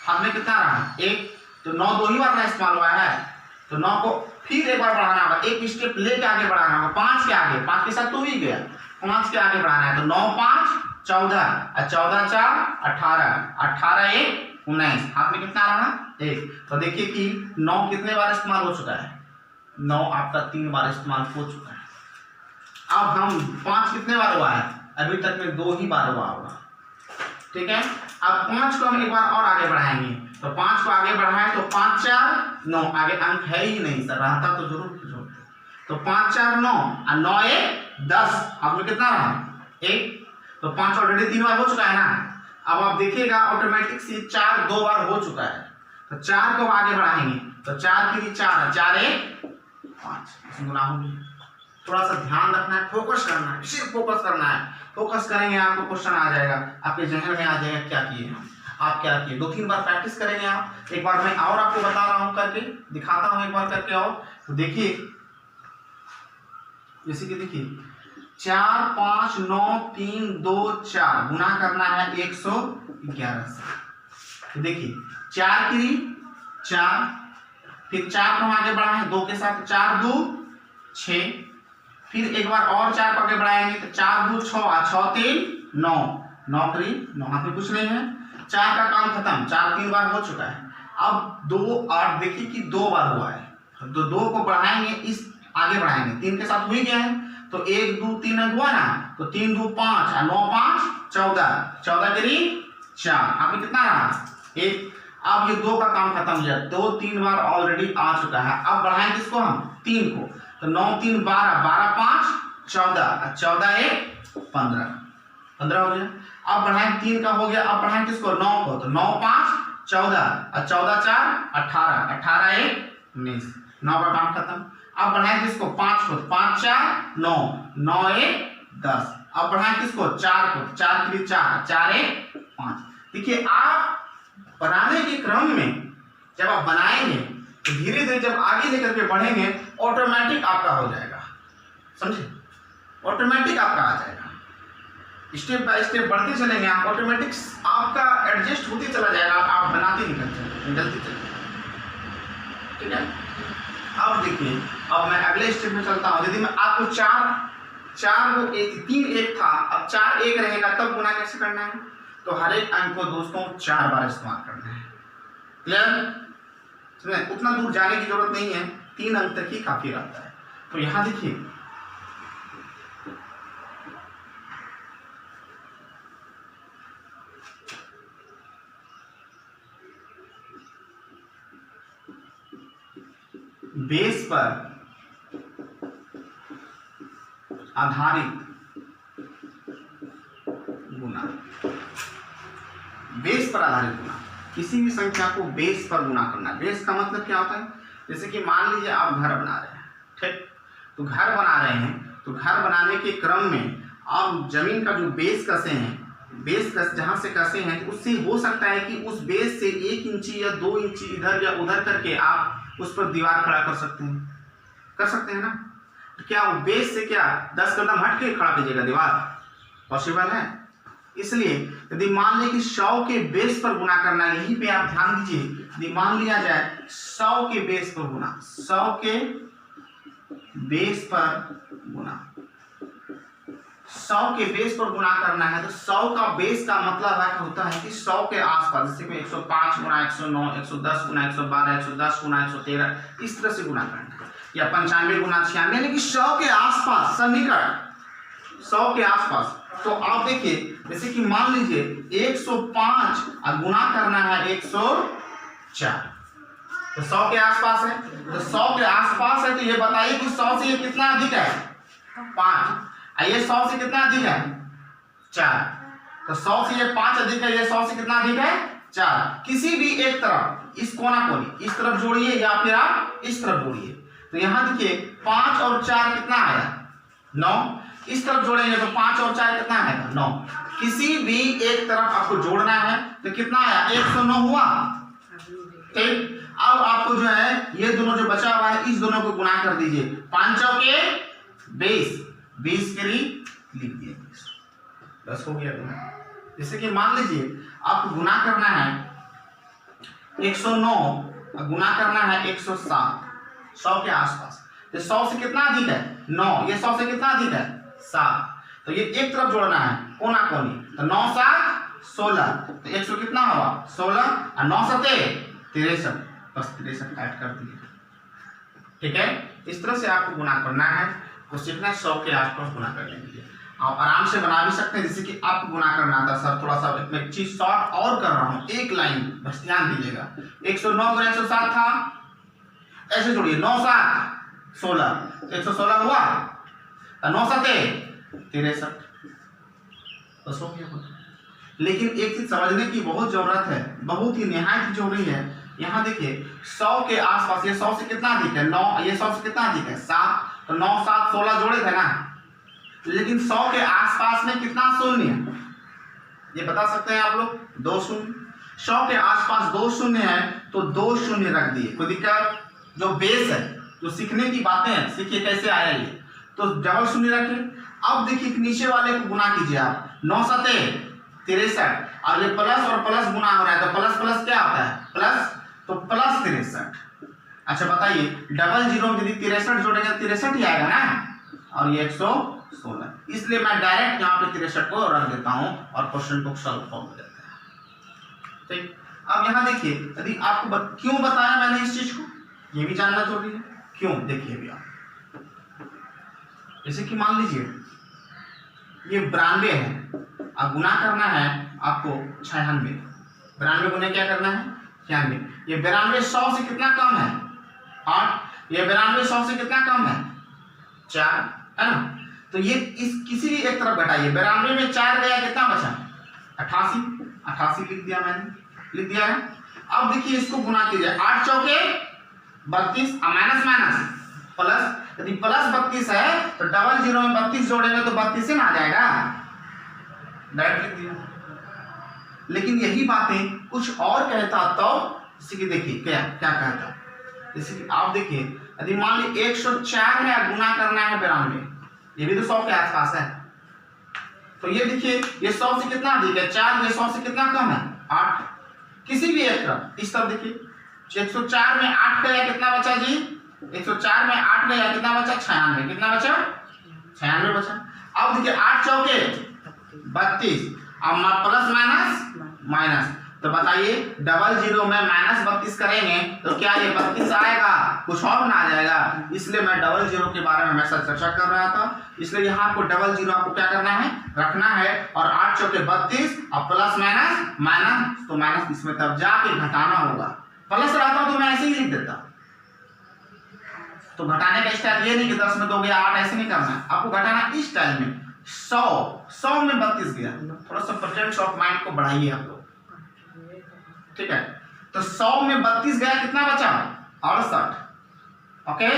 हाथ में कितना रहा 1, तो 9 2 ही बार ना इस्तेमाल हुआ है, तो 9 को फिर एक बार बढ़ाना होगा, एक स्टेप लेके आगे बढ़ाना होगा, 5 के आगे, 5 के साथ तो ही गया, 5 के आगे बढ़ाना है। तो 9 5 14 और 14 4 18, 18 1 19, हाथ में कितना रहा 1। तो देखिए कि 9 कितने बार इस्तेमाल हो चुका है, 9 आपका 3 बार इस्तेमाल हो चुका है। अब हम 5 कितने बार हुआ है, अभी तक में 2 ही बार हुआ होगा, ठीक है। अब 5 को हम एक बार और आगे बढ़ाएंगे, तो 5 को आगे बढ़ाएं तो 5 4 9, आगे अंक है ही नहीं सर, रहता तो जरूर जोड़ते, तो 5 4 9 और 9 1 10, आप में कितना रहा 1, तो 5 ऑलरेडी 3 बार हो चुका है ना। अब आप देखिएगा ऑटोमेटिक से 4 2 बार हो चुका है, तो 4 को आगे बढ़ाएंगे, तो 4 की 4 4 1 5 गुना होंगे। थोड़ा सा ध्यान रखना है, फोकस करना है, सिर्फ फोकस करना है। फोकस करेंगे आपको क्वेश्चन आ जाएगा, आपके जहन में आ जाएगा क्या किए आप क्या किए। 2-3 बार प्रैक्टिस करेंगे आप। एक बार मैं और आपको बता रहा हूं, करके दिखाता हूं एक बार करके। और तो देखिए, जैसे कि देखिए 4 5 9 3 2 4 गुना करना है 111 से। तो देखिए 4 की 4, फिर 4 को हम आगे बढ़ाएं 2 के साथ, 4 2 6, फिर एक बार और 4 को आगे बढ़ाएंगे तो 4 2 6 और 6 3 9, 9 3 9, हाथ में कुछ नहीं है, 4 का काम खत्म, 4 3 बार हो चुका है। अब 2 8 देखिए कि 2 बार हुआ है, तो 2 को बढ़ाएंगे, इस आगे बढ़ाएंगे, 3 के साथ हो ही गया है, तो 1 2 3 हुआ ना, तो 3 2 5 और 9 5 14, 14 के 4, आप में कितना रहा 1। अब ये 2 का काम खत्म हो गया, 2 3 बार ऑलरेडी आ चुका है। अब बढ़ाएं किसको हम 3 को, तो 9 3 12, 12 5 14, 14 1 15, 15 हो गया। अब बढ़ाएं 3 का हो गया, अब बढ़ाएं किसको 9 को, तो 9 5 14 और 14 4 18, 18 1 19, 9 का काम खत्म। अब बढ़ाएं किसको 5 को, 5 4 9, 9 1 10। अब बढ़ाएं किसको 4 को, 4 के लिए 4, 4 1 5। देखिए आप बनाने के क्रम में जब आप बनाएंगे तो धीरे धीरे जब आगे लेकर के बढ़ेंगे ऑटोमेटिक आपका हो जाएगा, समझे, ऑटोमेटिक आपका आ जाएगा। स्टेप बाय स्टेप बढ़ते चलेंगे आप, ऑटोमेटिक आपका एडजस्ट होते चला जाएगा, आप बनाते निकलते चले, ठीक है। अब देखिए, अब मैं अगले स्टेप में चलता हूँ। यदि मैं आपको 4 को 3 1 था, अब 4 1 रहेगा, तब गुना कैसे करना है, तो हर एक अंक को दोस्तों 4 बार इस्तेमाल करना है। क्लियर, उतना दूर जाने की जरूरत नहीं है, 3 अंक तक ही काफी रहता है। तो यहां देखिए बेस पर आधारित गुना, बेस पर आधारित गुना, किसी भी संख्या को बेस पर गुना करना। बेस का मतलब क्या होता है, जैसे कि मान लीजिए आप घर बना रहे हैं, ठीक, तो घर बना रहे हैं, तो घर बनाने के क्रम में आप जमीन का जो बेस कसे हैं, बेस कस जहां से कसे हैं, उससे हो सकता है कि उस बेस से 1 इंची या 2 इंची इधर या उधर करके आप उस पर दीवार खड़ा कर सकते हैं ना। तो क्या वो बेस से क्या 10 कदम हट के खड़ा कीजिएगा दीवार, पॉसिबल है। इसलिए यदि मान लें कि 100 के बेस पर गुना करना है, यहीं पे आप ध्यान दीजिए, यदि मान लिया जाए 100 के बेस पर गुना, 100 के बेस पर गुना, 100 के बेस पर गुना करना है, तो 100 का बेस का मतलब है होता है कि 100 के आसपास, जैसे कि 105 गुना 109, 110 गुना 112, 110 गुना 113, इस तरह से गुना करना है, या 95 गुना 96, यानी कि 100 के आसपास, सन्निकट 100 के आसपास। तो आप देखिए, जैसे कि मान लीजिए 105 और गुना करना है 104, तो 100 के आसपास है, तो 100 के आसपास है, तो ये बताइए कि 100 से ये कितना अधिक है 5, ये 100 से कितना अधिक है 4, तो 100 से ये 5 अधिक है, ये 100 से कितना अधिक है 4। किसी भी एक तरफ, इस कोना कोनी इस तरफ जोड़िए या फिर आप इस तरफ जोड़िए, तो यहां देखिए 5 और 4 कितना आया 9, इस तरफ जोड़ेंगे तो 5 और 4 कितना आएगा 9। किसी भी एक तरफ आपको जोड़ना है तो कितना आया 109 हुआ, ठीक। अब आपको जो है ये दोनों जो बचा हुआ है, इस दोनों को गुना कर दीजिए, 5 के 20 के लिए लिख दिए 10 हो गया गुना। जैसे कि मान लीजिए आपको गुना करना है 109 और गुना करना है 107, 100 के आसपास। तो 100 से कितना अधिक है 9, ये 100 से कितना अधिक है 7, तो ये एक तरफ जोड़ना है कोना कोनी, तो 9 7 16, तो 100 कितना हुआ 16 और 9 7 63, बस 63 ऐड कर दिए। ठीक है, इस तरह से आपको गुना करना है, तो सीखना 100 के आसपास गुना कर लेंगे। आप आराम से बना भी सकते हैं, जैसे कि आपको गुना करना आता है। सर थोड़ा सा मैं एक चीज शॉर्ट और कर रहा हूँ, एक लाइन बस ध्यान दीजिएगा। 109 गुना 107 था, ऐसे जोड़िए 9 7 16, 116 हुआ, 9 7 63, बस हो गया। लेकिन एक चीज समझने की बहुत जरूरत है, बहुत ही निहायत जरूरी है। यहाँ देखिए 100 के आसपास, ये 100 से कितना अधिक है 9, ये 100 से कितना अधिक है 7, तो 9 7 16 जोड़े थे ना, लेकिन 100 के आसपास में कितना शून्य है ये बता सकते हैं आप लोग, 2 शून्य। 100 के आसपास 2 शून्य है, तो 2 शून्य रख दिए, कोई दिक्कत। जो बेस है, जो सीखने की बातें हैं, सीखिए कैसे आया ये, तो डबल शून्य रखिए। अब देखिए नीचे वाले को गुना कीजिए आप, 9 7 63, और ये प्लस और प्लस गुना हो रहा है, तो प्लस प्लस क्या होता है प्लस, तो प्लस 63। अच्छा बताइए, डबल जीरो में यदि 63 जोड़ेंगे 63 ही आएगा ना, और ये 116, इसलिए मैं डायरेक्ट यहाँ पे 63 को रख देता हूँ और क्वेश्चन को सॉल्व कर देते हैं। ठीक, अब यहाँ देखिए, यदि आपको क्यों बताया मैंने इस चीज को, ये भी जानना जरूरी है। क्यों, देखिए अभी आप, जैसे कि मान लीजिए ये 92 है, अब गुना करना है आपको 96, 92 गुना क्या करना है 96, ये 92 100 से कितना कम है 8, ये 92 100 से कितना कम है 4, है ना। तो ये इस किसी भी एक तरफ घटाइए, 92 में 4 गया कितना बचा 88, 88 लिख दिया मैंने, लिख दिया है। अब देखिए इसको गुना कीजिए, 8 चौके 32, माइनस माइनस प्लस, यदि प्लस 32 है तो डबल जीरो में 32 जोड़ेंगे तो 32 ना आ जाएगा, डायरेक्ट लिख दिया। लेकिन यही बातें कुछ और कहता तो, जैसे कि देखिए क्या क्या कहता, जैसे कि आप देखिए, यदि मान लीजिए 104 में गुना करना है 92, ये भी तो 100 के आसपास है, तो ये देखिए ये 100 से कितना अधिक है 4, ये 100 से कितना कम है 8, किसी भी एक तरफ। इस तरफ देखिए 104 में 8 गया कितना बचा जी, 104 में 8 गया कितना बचा 96, कितना बचा 96 बचा। अब देखिए 8 चौके 32, अब प्लस माइनस माइनस, तो बताइए डबल जीरो में माइनस 32 करेंगे तो क्या ये 32 आएगा, कुछ और ना आ जाएगा। इसलिए मैं डबल जीरो के बारे में हमेशा चर्चा कर रहा था, इसलिए यहाँ आपको डबल जीरो आपको क्या करना है रखना है, और 8 चौके 32 और प्लस माइनस माइनस, तो माइनस इसमें तब जाके घटाना होगा। प्लस रहता तो मैं ऐसे ही लिख देता, तो घटाने का स्टाइल ये नहीं कि 10 में 2 गया 8, ऐसे नहीं करना है, आपको घटाना इस स्टाइल में। 100 में 32 गया, थोड़ा सा प्रेजेंस ऑफ माइंड को बढ़ाइए आप लोग, ठीक है। तो 100 में 32 गया कितना बचा 68, ओके,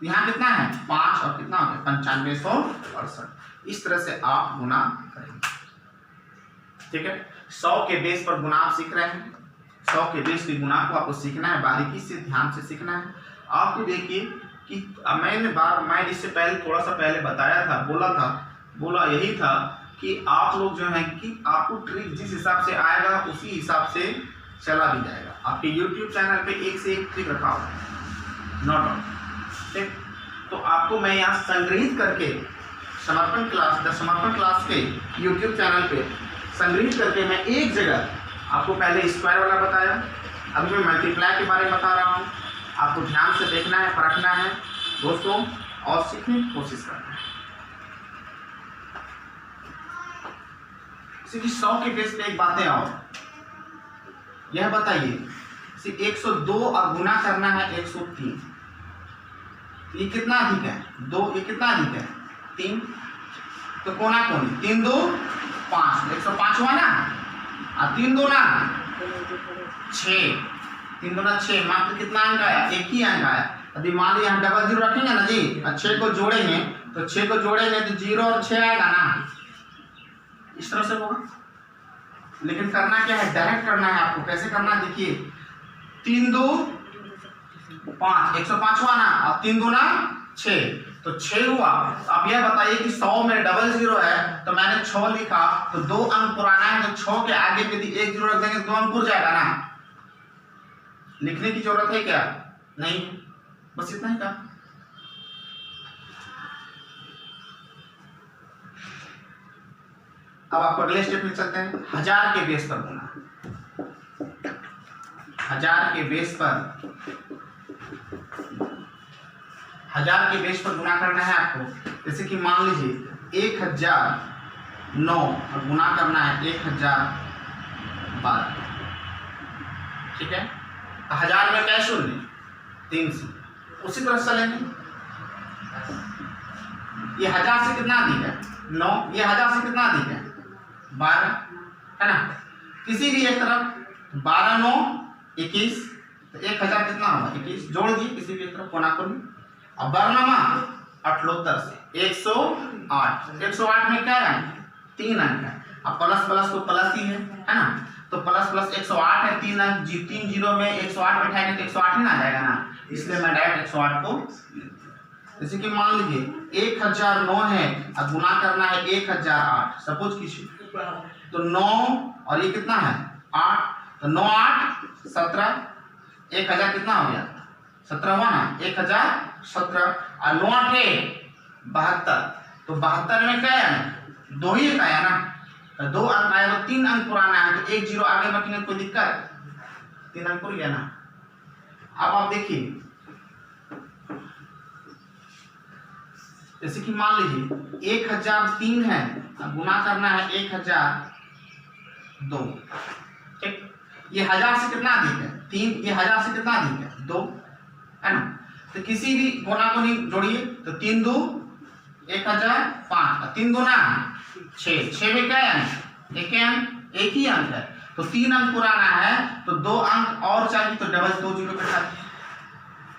यहाँ कितना है 5 और कितना हो गया 9568, इस तरह से आप गुना करेंगे, ठीक है। 100 के बेस पर गुना आप सीख रहे हैं, 100 के बेस के गुना को आपको सीखना है, बारीकी से ध्यान से सीखना है। आपको देखिए कि मैं इससे पहले थोड़ा सा पहले बताया था, बोला यही था कि आप लोग जो है कि आपको ट्रिक जिस हिसाब से आएगा उसी हिसाब से चला भी जाएगा। आपके YouTube चैनल पे एक से एक ट्रिक रखा हुआ है, नॉट ऑल, ठीक। तो आपको मैं यहाँ संग्रहित करके समर्पण क्लास के YouTube चैनल पे संग्रहित करके मैं एक जगह आपको पहले स्क्वायर वाला बताया, अभी मैं मल्टीप्लाई के बारे में बता रहा हूँ। आपको ध्यान से देखना है, परखना है दोस्तों, और सीखने की कोशिश करना है। 100 के बेस पे एक बातें और यह बताइए, 102 और गुना करना है 103, ये कितना अधिक है 2, ये कितना अधिक है 3, तो कोना कोनी 3 2 5, 105 हुआ ना, और 3 2 ना 6, 3 2 ना 6, मात्र कितना अंक आया, एक ही अंक आया। यदि मान लीजिए हम डबल जीरो रखेंगे ना जी, और 6 को जोड़ेंगे तो 6 को जोड़ेंगे तो 0 और 6 आएगा ना, इस तरह से होगा। लेकिन करना क्या है, डायरेक्ट करना है आपको। कैसे करना है देखिए, 3 2 5, 105 हुआ ना, और 3 2 ना 6, तो 6 हुआ। अब यह बताइए कि 100 में डबल जीरो है, तो मैंने 6 लिखा, तो 2 अंक पुराना है, तो 6 के आगे यदि 1 जीरो रख देंगे तो 2 अंक पुर जाएगा ना, लिखने की जरूरत है क्या, नहीं। बस इतना ही काम। अब आप अगले स्टेप में चलते हैं। 1000 के बेस पर गुना, 1000 के बेस पर, 1000 के बेस पर गुना करना है आपको। जैसे कि मान लीजिए 1009 और गुना करना है 1012, ठीक है। 1000 में क्या शून्य, 300। उसी तरह चलेंगे, ये 1000 से कितना अधिक है 9, ये 1000 से कितना अधिक है 12, है ना। किसी भी एक तरफ 12 9 21, तो 1000 कितना होगा 21, जोड़ दिए किसी भी एक तरफ कोना कोनी। अब वर्णमा 78 से 108, 108 में क्या अंक है 3 अंक है। अब प्लस प्लस तो प्लस ही है ना, तो प्लस प्लस 108 है, 3 अंक, 3 जीरो में 108 बैठाएंगे तो 108 ही ना आ जाएगा ना, इसलिए मैं डायरेक्ट 108 को। जैसे कि मान लीजिए 1009 है अब गुना करना है 1008, सपोज कीजिए, तो 9 और ये कितना है 8, तो 9 8 17, 1000 कितना हो गया 17 हुआ ना, 1017, और 9 8 72, तो 72 में क्या है 2 ही आया ना, तो 2 अंक आया तो 3 अंक पुराना है, तो 1 जीरो आगे रखेंगे कोई दिक्कत, 3 अंक पुर गया ना। अब आप देखिए, जैसे कि मान लीजिए 1003 है, अब गुना करना है 1002, ठीक। ये 1000 से कितना अधिक है 3, ये 1000 से कितना अधिक है 2, है ना। तो किसी भी गुना को नहीं जोड़िए, तो 3 2 1005, 3 2 ना 6, 6 में क्या है एक अंक, एक ही अंक है, तो 3 अंक पुराना है, तो 2 अंक और चाहिए, तो डबल 2 जीरो के साथ,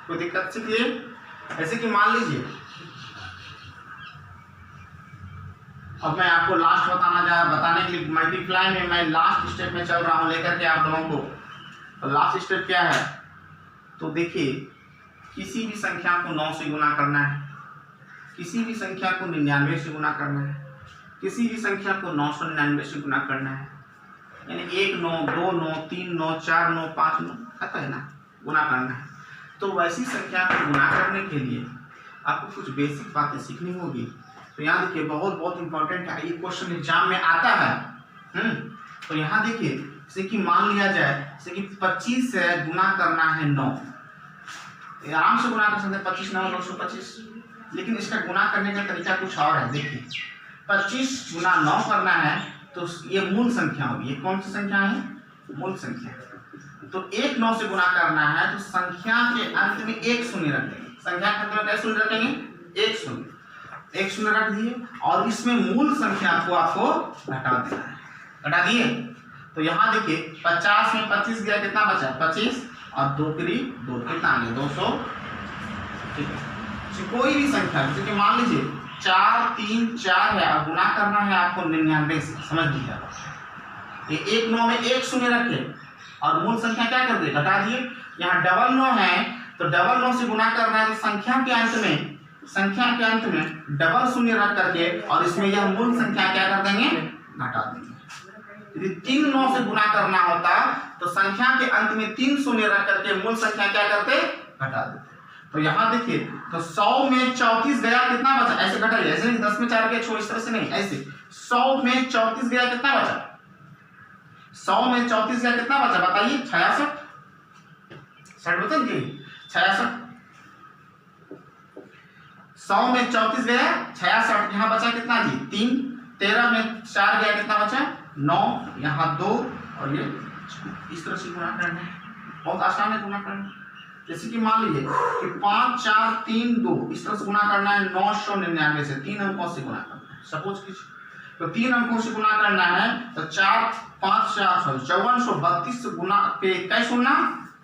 कोई दिक्कत से क्लियर। ऐसे कि मान लीजिए, अब मैं आपको लास्ट बताने के लिए मल्टीप्लाई में मैं लास्ट स्टेप में चल रहा हूं लेकर के आप लोगों को। तो लास्ट स्टेप क्या है, तो देखिए किसी भी संख्या को 9 से गुना करना है, किसी भी संख्या को 99 से गुना करना है, किसी भी संख्या को 999 से गुना करना है, यानी 1 9 2 9 3 9 4 9 5 9 आता है ना, गुना करना है। तो वैसी संख्या को गुना करने के लिए आपको कुछ बेसिक बातें सीखनी होगी। तो यहाँ देखिए बहुत बहुत इंपॉर्टेंट है, ये क्वेश्चन एग्जाम में आता है। तो यहाँ देखिए, जैसे कि मान लिया जाए, जैसे कि 25 से गुना करना है 9, आराम से गुना कर सकते हैं 25 9 225, लेकिन इसका गुना करने का तरीका कुछ और है। देखिए 25 गुना 9 करना है, तो ये मूल संख्या होगी, ये कौन सी संख्या है मूल संख्या। तो 1 9 से गुना करना है, तो संख्या के अंत में 1 शून्य रख देंगे, संख्या के अंत में क्या शून्य रखेंगे 1 शून्य, 1 शून्य रख दिए, और इसमें मूल संख्या को आपको घटा देना है, घटा दिए। तो यहाँ देखिए 50 में 25 गया, कितना बचा 25, और 2 3 2 कितना आ गया 200, ठीक है। कोई भी संख्या, जैसे कि मान लीजिए 4 3 4 है, अब गुना करना है आपको 99 से, समझ लीजिए। ये 1 9 में 1 शून्य रखे और मूल संख्या क्या कर दिए घटा दिए। यहाँ 99 है, तो 99 से गुना करना है, तो संख्या के अंत में डबल शून्य रख करके, और इसमें यह मूल संख्या क्या कर देंगे घटा देंगे। यदि 3 9 से गुना करना होता, तो संख्या के अंत में 3 शून्य रख करके मूल संख्या क्या करते घटा देते। तो यहाँ देखिए, तो 100 में 34 गया, कितना बचा, ऐसे घटाइए, ऐसे नहीं 10 में 4 गया, छोड़ इस तरह से नहीं, ऐसे 100 में 34 गया, कितना बचा 100 में 34 गया, कितना बचा बताइए 66, 60 बता दीजिए 66, 100 में 34 गया 66, यहाँ बचा कितना जी 3, 13 में 4 गया, कितना बचा 9, यहाँ 2, और ये इस तरह से गुना करना है, बहुत आसान है गुना करना। जैसे कि मान लीजिए कि 5 4 3 2 इस तरह से गुना करना है, 999 से 3 अंकों से गुना करना है, सपोज कीजिए, तो 3 अंकों से गुना करना है, तो 4 5 4 5432 से गुना पे क्या शून्य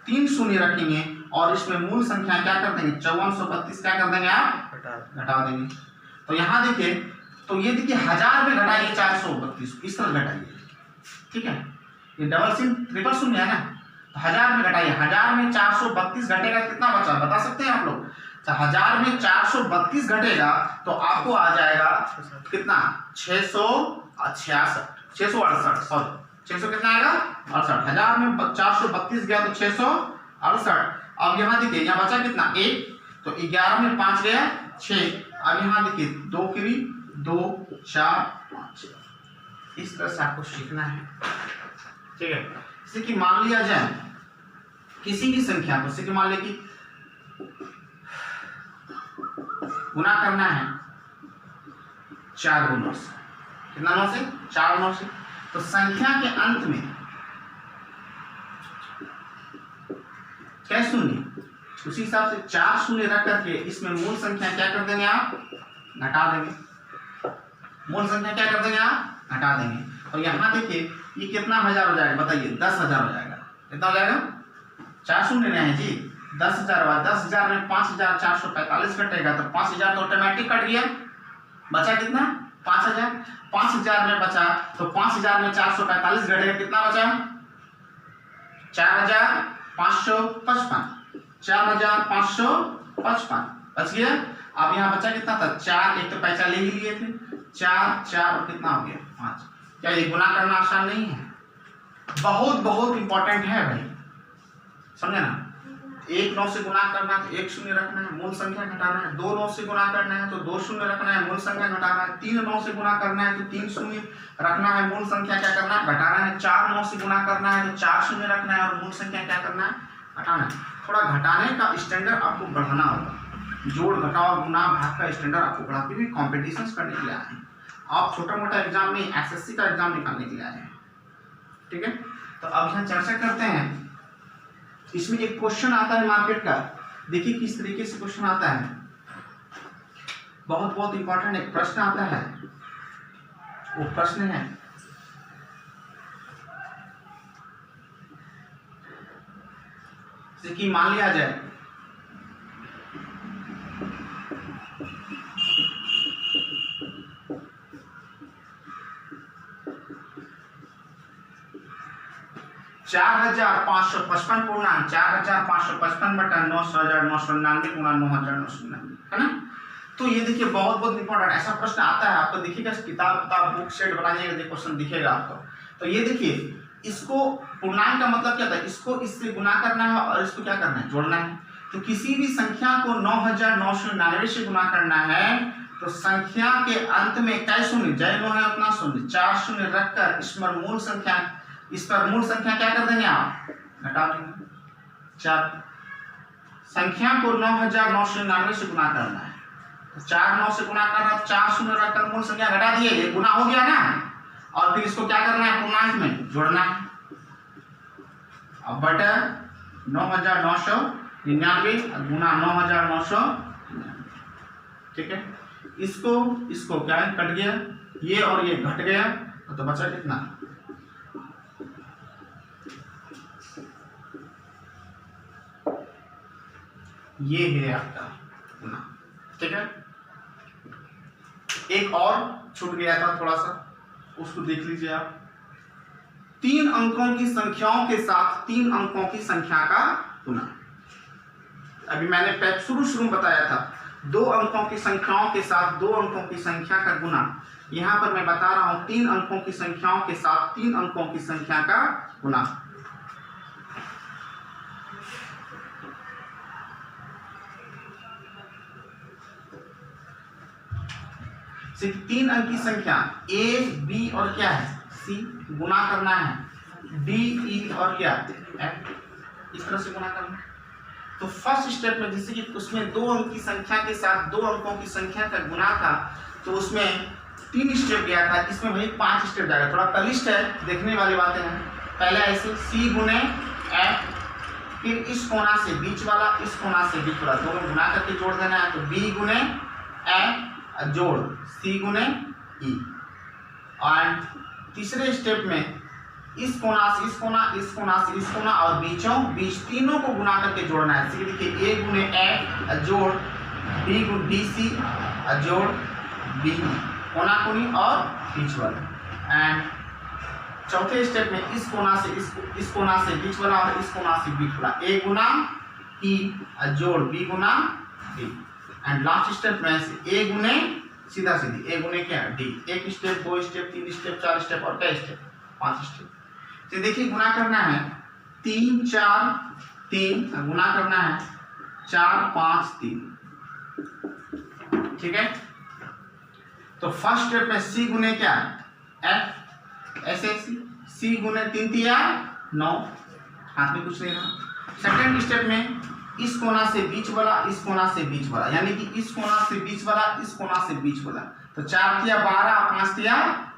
3 शून्य रखेंगे, और इसमें मूल संख्या क्या कर देंगे 5432 क्या कर देंगे आप घटा देंगे। तो यहाँ देखिए, तो ये देखिए 1000 में घटाइए 432, इस तरह घटाइए, ठीक है, ये डबल सिम ट्रिपल शून्य है ना, तो 1000 में घटाइए, 1000 में 432 घटेगा, कितना बचा बता सकते हैं आप लोग। तो 1000 में 432 घटेगा, तो आपको आ जाएगा कितना 668, 600 कितना आएगा 68। 1000 में 432 गया, तो 668। अब यहाँ देखिए, यहाँ बचा कितना 1, तो 11 में 5 गया 6। अब यहाँ देखिए 2 की 2 4 5 6। इस तरह से आपको सीखना है, ठीक है। जैसे कि मान लिया जाए किसी भी संख्या को, जैसे कि मान लिया कि गुना करना है 4 गुणों से, कितना 9 से 4 9 से, तो संख्या के अंत में क्या शून्य, उसी हिसाब से 4 शून्य रख करके इसमें मूल संख्या क्या कर देंगे आप, घटा देंगे। मूल संख्या क्या कर देंगे आप, घटा देंगे। और यहाँ देखिए ये कितना हजार हो जाएगा बताइए, 10,000 हो जाएगा। कितना हो जाएगा, 4 शून्य नहीं है जी, 10,000 हुआ। 10,000 में 5,445 कटेगा तो 5,000 तो ऑटोमेटिक कट गया, बचा कितना 5,000। 5,000 में बचा तो 5,000 में 445 घटेगा, कितना बचा 4,555। 4,555 बच गया। अब यहाँ बचा कितना था 4, एक तो पैसा ले ही लिए थे, 4 4 और कितना हो गया 5। क्या ये गुना करना आसान नहीं है, बहुत बहुत इंपॉर्टेंट है भाई, समझे ना। 1 9 से गुना करना है तो 1 शून्य रखना है, मूल संख्या घटाना है। 2 9 से गुना करना है तो 2 शून्य रखना है, मूल संख्या घटाना है। 3 9 से गुना करना है तो 3 शून्य रखना है, मूल संख्या क्या करना है, घटाना है। 4 9 से गुना करना है तो 4 शून्य रखना है और मूल संख्या क्या करना है, घटाना है। थोड़ा घटाने का स्टैंडर्ड आपको बढ़ाना होगा, जोड़ घटाव गुना भाग का स्टैंडर्ड आपको बढ़ा, क्योंकि कॉम्पिटिशन्स करने के लिए आए हैं आप, छोटा मोटा एग्जाम में एसएससी का एग्जाम निकालने के लिए आए हैं, ठीक है। तो अब यहाँ चर्चा करते हैं, इसमें एक क्वेश्चन आता है मार्केट का, देखिए किस तरीके से क्वेश्चन आता है, बहुत बहुत इंपॉर्टेंट एक प्रश्न आता है। वो प्रश्न है जैसे कि मान लिया जाए चार 4,555 पूर्णांक 4,555 बटा 9,999 गुणा 9,999, है ना। तो ये देखिए बहुत बहुत इंपॉर्टेंट ऐसा प्रश्न आता है आपको, देखिएगा किताब बुक सेट बनाइएगा, क्वेश्चन दिखेगा आपको। तो ये देखिए इसको पूर्णांक का मतलब क्या था, इसको इससे गुना करना है और इसको क्या करना है, जोड़ना है। तो किसी भी संख्या को 9,999 से गुना करना है तो संख्या के अंत में क्या शून्य, जय नो है अपना शून्य, 4 शून्य रखकर इस पर मूल संख्या क्या कर देंगे आप, घटा देंगे। 4 संख्या को 9,999 से गुना करना है तो 4 9 से गुना करना है, 4 शून्य रखकर मूल संख्या घटा दिए, ये गुना हो गया ना। और फिर इसको क्या करना है, पूर्णांक में जोड़ना है। अब बटा 9,999 गुना 9,999, ठीक है। इसको क्या है, कट गया, ये और ये घट गया तो बचा कितना, ये है आपका गुना, ठीक है। एक और छूट गया था थोड़ा सा, उसको देख लीजिए आप। 3 अंकों की संख्याओं के साथ 3 अंकों की संख्या का गुना। अभी मैंने शुरू में बताया था 2 अंकों की संख्याओं के साथ 2 अंकों की संख्या का गुना। यहां पर मैं बता रहा हूं 3 अंकों की संख्याओं के साथ 3 अंकों की संख्या का गुना। सिर्फ 3 अंक की संख्या A, B और क्या है C गुना करना है, D, E और क्या F, इस तरह से गुना करना है। तो फर्स्ट स्टेप में जैसे कि उसमें 2 अंक की संख्या के साथ 2 अंकों की संख्या का गुना था तो उसमें 3 स्टेप गया था, इसमें वही 5 स्टेप जाएगा। थोड़ा कलिष्ठ है, देखने वाली बातें हैं। पहले ऐसे C गुने F, फिर इस कोना से बीच वाला, इस कोना से बीच वाला, दोनों गुना करके जोड़ देना है। तो B गुने F जोड़ C गुने E। और तीसरे स्टेप में इस कोना से इस कोना, इस कोना से इस कोना और बीच तीनों को गुना करके जोड़ना है। देखिए A गुने F जोड़ B गुने DC जोड़ B, कोना कोनी और बीच वाला। एंड चौथे स्टेप में इस कोना से इस कोना से बीच वाला और इस कोना से बीच वाला, A गुना E जोड़ B Guna D। And last step में A गुने सीधा सीधी A गुने क्या D। 1 step, 2 step, 3 step, 4 step और क्या स्टेप 5 स्टेप। तो देखिए गुना करना है 3 4 3, गुना करना है 4 5 3, ठीक है। तो फर्स्ट स्टेप में सी गुने क्या एफ ऐसे सी गुने 3 तिया 9, हाथ में कुछ नहीं रहा। सेकेंड स्टेप में इस कोना से बीच वाला, इस कोना से बीच वाला, यानी कि इस कोना से बीच वाला, इस कोना से बीच वाला। तो 4 तिया 12, 5 तिया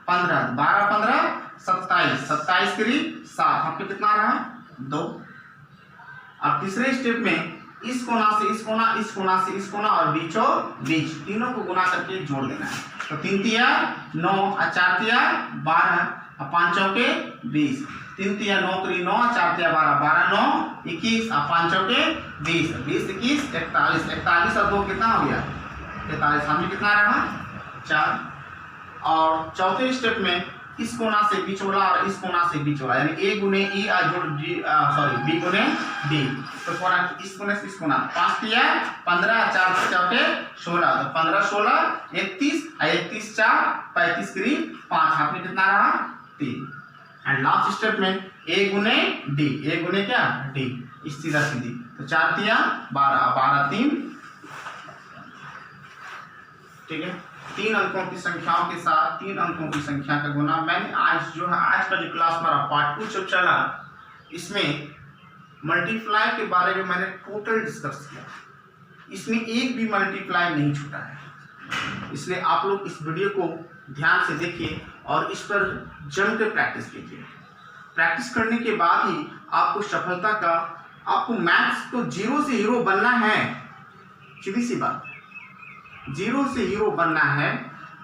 15, 12 15 27, 27 करीब 7, आपके कितना रहा 2। अब तीसरे स्टेप में इस कोना से इस कोना, इस कोना से इस कोना और बीचों बीच, तीनों को गुना करके जोड़ देना है। तो 3 तिया 9 और 4 तिया 12 और 5 चौके 20, 3 तिया 9 3 9 और 4 तिया 12, 12 9 21 और 5 चौके 20, 20 21 41, 41 और 2 कितना हो गया 43, हमें कितना रहा 4। और चौथे स्टेप में इस कोना से बीच वाला और इस कोना से बीच वाला, यानी ए गुने ई जोड़ डी सॉरी बी गुने डी। तो कोना इस कोने से इस कोना 5 तिया 15, 4 चौके 16, तो 15 16 31 और 31 4 35 करीब 5, हाथ में कितना रहा 3। एंड लास्ट स्टेप में ए गुने डी, ए गुने क्या डी, इस सीधा सीधी। तो 4 तिया 12, 12 3, ठीक है। 3 अंकों की संख्याओं के साथ 3 अंकों की संख्या का गुना। मैंने आज जो है आज का जो क्लास हमारा पार्ट 2 जो चला, इसमें मल्टीप्लाई के बारे में मैंने टोटल डिस्कस किया, इसमें एक भी मल्टीप्लाई नहीं छूटा है। इसलिए आप लोग इस वीडियो को ध्यान से देखिए और इस पर जमकर प्रैक्टिस कीजिए। प्रैक्टिस करने के बाद ही आपको सफलता का, आपको मैथ्स को 0 से हीरो बनना है, सीधी सी बात, 0 से हीरो बनना है।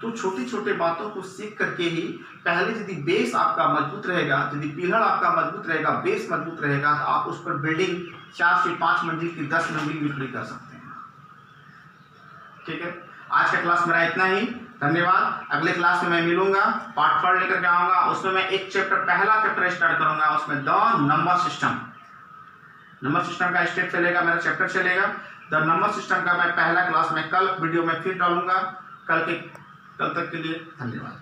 तो छोटी छोटी बातों को सीख करके ही, पहले यदि बेस आपका मजबूत रहेगा, यदि पिलर आपका मजबूत रहेगा, बेस मजबूत रहेगा, तो आप उस पर बिल्डिंग 4 से 5 मंजिल की 10 मंजिल भी खड़ी कर सकते हैं। ठीक है, आज का क्लास मेरा इतना ही, धन्यवाद। अगले क्लास में मैं मिलूंगा, पार्ट 4 लेकर के आऊंगा। उसमें मैं एक चैप्टर, पहला चैप्टर स्टार्ट करूंगा, उसमें the number system, number system का स्टेप चलेगा, मेरा चैप्टर चलेगा। द नंबर सिस्टम का मैं पहला क्लास में कल वीडियो में फिर डालूंगा। कल तक के लिए धन्यवाद।